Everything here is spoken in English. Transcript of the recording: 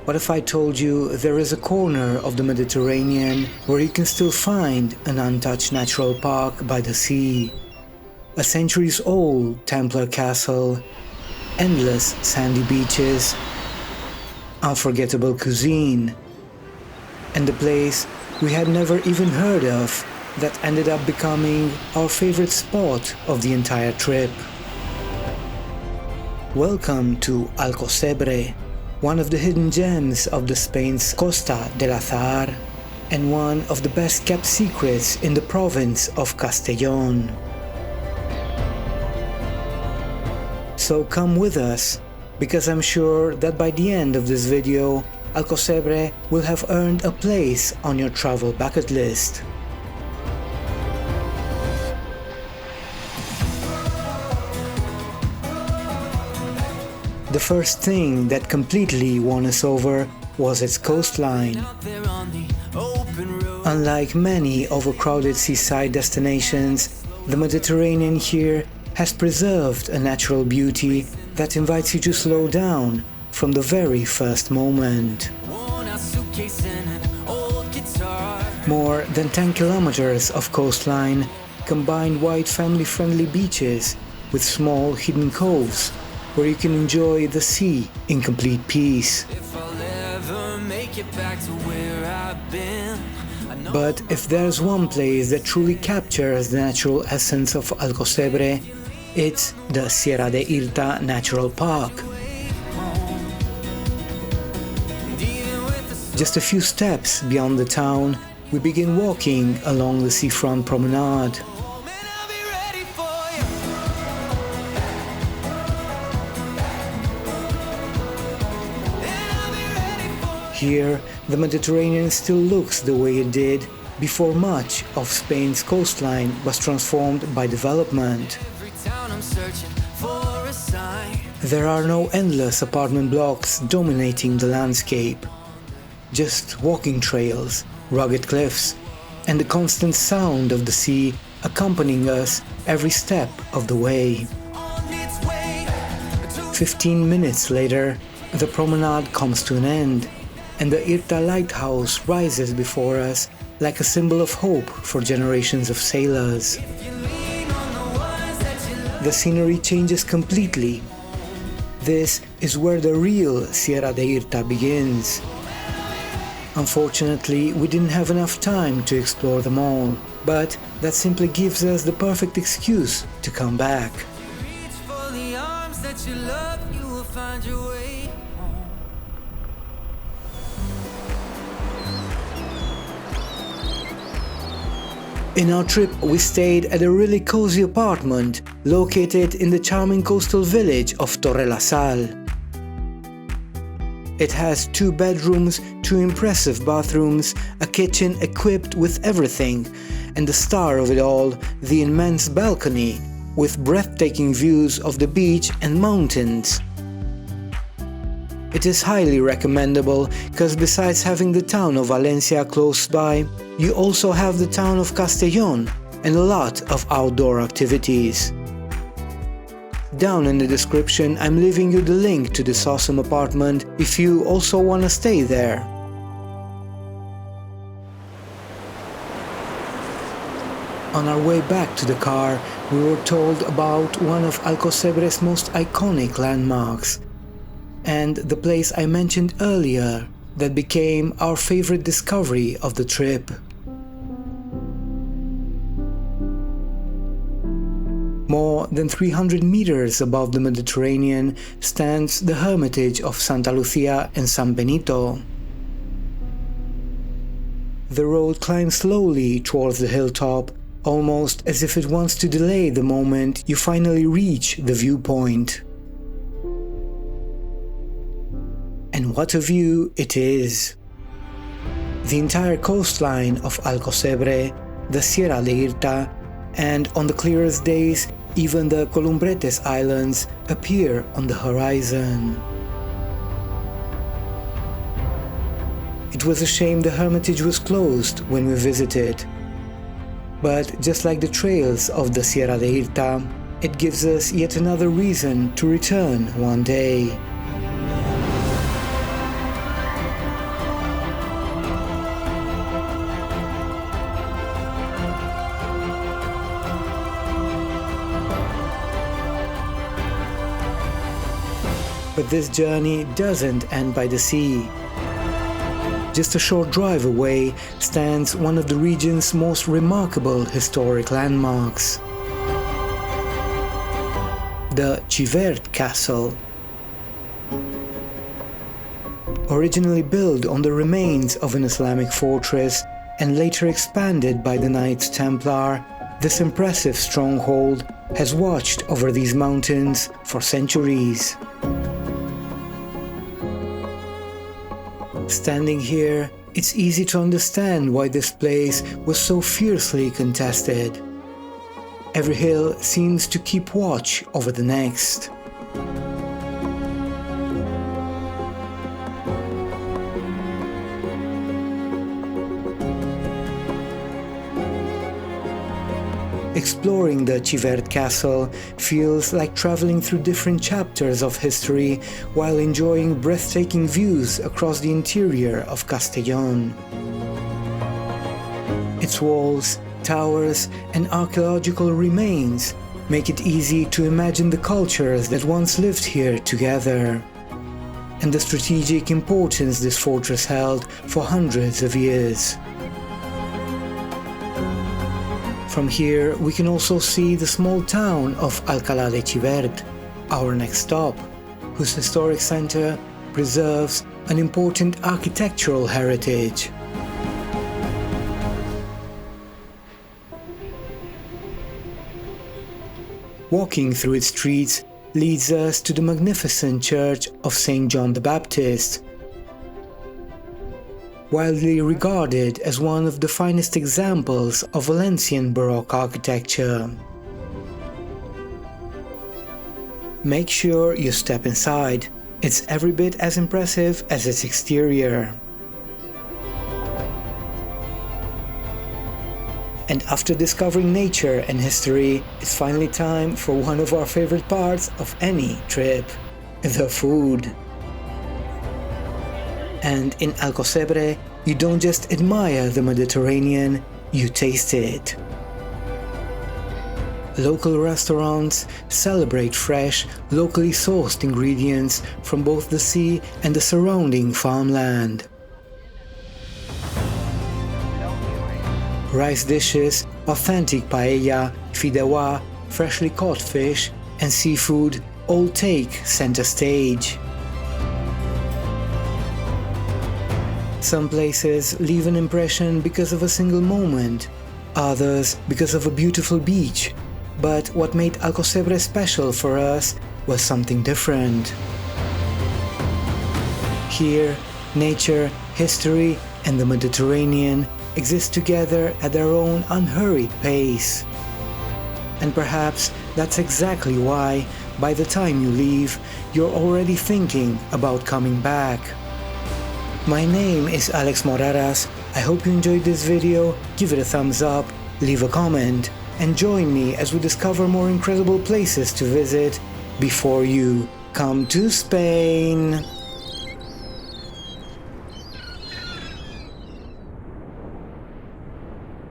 What if I told you there is a corner of the Mediterranean where you can still find an untouched natural park by the sea, a centuries-old Templar castle, endless sandy beaches, unforgettable cuisine, and a place we had never even heard of that ended up becoming our favorite spot of the entire trip. Welcome to Alcossebre, one of the hidden gems of the Spain's Costa del Azahar and one of the best kept secrets in the province of Castellón. So come with us, because I'm sure that by the end of this video, Alcossebre will have earned a place on your travel bucket list. The first thing that completely won us over was its coastline. Unlike many overcrowded seaside destinations, the Mediterranean here has preserved a natural beauty that invites you to slow down from the very first moment. More than 10 kilometers of coastline combine wide family-friendly beaches with small hidden coves where you can enjoy the sea in complete peace. But if there's one place that truly captures the natural essence of Alcossebre, it's the Sierra de Irta Natural Park. Just a few steps beyond the town, we begin walking along the seafront promenade. Here, the Mediterranean still looks the way it did before much of Spain's coastline was transformed by development. There are no endless apartment blocks dominating the landscape, just walking trails, rugged cliffs, and the constant sound of the sea accompanying us every step of the way. 15 minutes later, the promenade comes to an end, and the Irta lighthouse rises before us like a symbol of hope for generations of sailors. The scenery changes completely. This is where the real Sierra de Irta begins. Unfortunately, we didn't have enough time to explore them all, but that simply gives us the perfect excuse to come back. In our trip, we stayed at a really cozy apartment located in the charming coastal village of Torre la Sal. It has 2 bedrooms, 2 impressive bathrooms, a kitchen equipped with everything, and the star of it all, the immense balcony, with breathtaking views of the beach and mountains. It is highly recommendable because besides having the town of Valencia close by, you also have the town of Castellón and a lot of outdoor activities. Down in the description, I'm leaving you the link to this awesome apartment if you also want to stay there. On our way back to the car, we were told about one of Alcossebre's most iconic landmarks, and the place I mentioned earlier that became our favorite discovery of the trip. More than 300 meters above the Mediterranean stands the Hermitage of Santa Lucia and San Benito. The road climbs slowly towards the hilltop, almost as if it wants to delay the moment you finally reach the viewpoint. And what a view it is! The entire coastline of Alcossebre, the Sierra de Irta, and on the clearest days, even the Columbretes Islands appear on the horizon. It was a shame the Hermitage was closed when we visited. But just like the trails of the Sierra de Irta, it gives us yet another reason to return one day. But this journey doesn't end by the sea. Just a short drive away stands one of the region's most remarkable historic landmarks, the Xivert Castle. Originally built on the remains of an Islamic fortress and later expanded by the Knights Templar, this impressive stronghold has watched over these mountains for centuries. Standing here, it's easy to understand why this place was so fiercely contested. Every hill seems to keep watch over the next. Exploring the Xivert Castle feels like traveling through different chapters of history while enjoying breathtaking views across the interior of Castellón. Its walls, towers, and archaeological remains make it easy to imagine the cultures that once lived here together, and the strategic importance this fortress held for hundreds of years. From here, we can also see the small town of Alcalá de Xivert, our next stop, whose historic center preserves an important architectural heritage. Walking through its streets leads us to the magnificent church of St. John the Baptist, widely regarded as one of the finest examples of Valencian Baroque architecture. Make sure you step inside. It's every bit as impressive as its exterior. And after discovering nature and history, it's finally time for one of our favorite parts of any trip: the food. And in Alcossebre, you don't just admire the Mediterranean, you taste it. Local restaurants celebrate fresh, locally sourced ingredients from both the sea and the surrounding farmland. Rice dishes, authentic paella, fideuà, freshly caught fish, and seafood all take center stage. Some places leave an impression because of a single moment, others because of a beautiful beach. But what made Alcossebre special for us was something different. Here, nature, history, and the Mediterranean exist together at their own unhurried pace. And perhaps that's exactly why, by the time you leave, you're already thinking about coming back. My name is Alex Moreras. I hope you enjoyed this video. Give it a thumbs up, leave a comment, and join me as we discover more incredible places to visit before you come to Spain.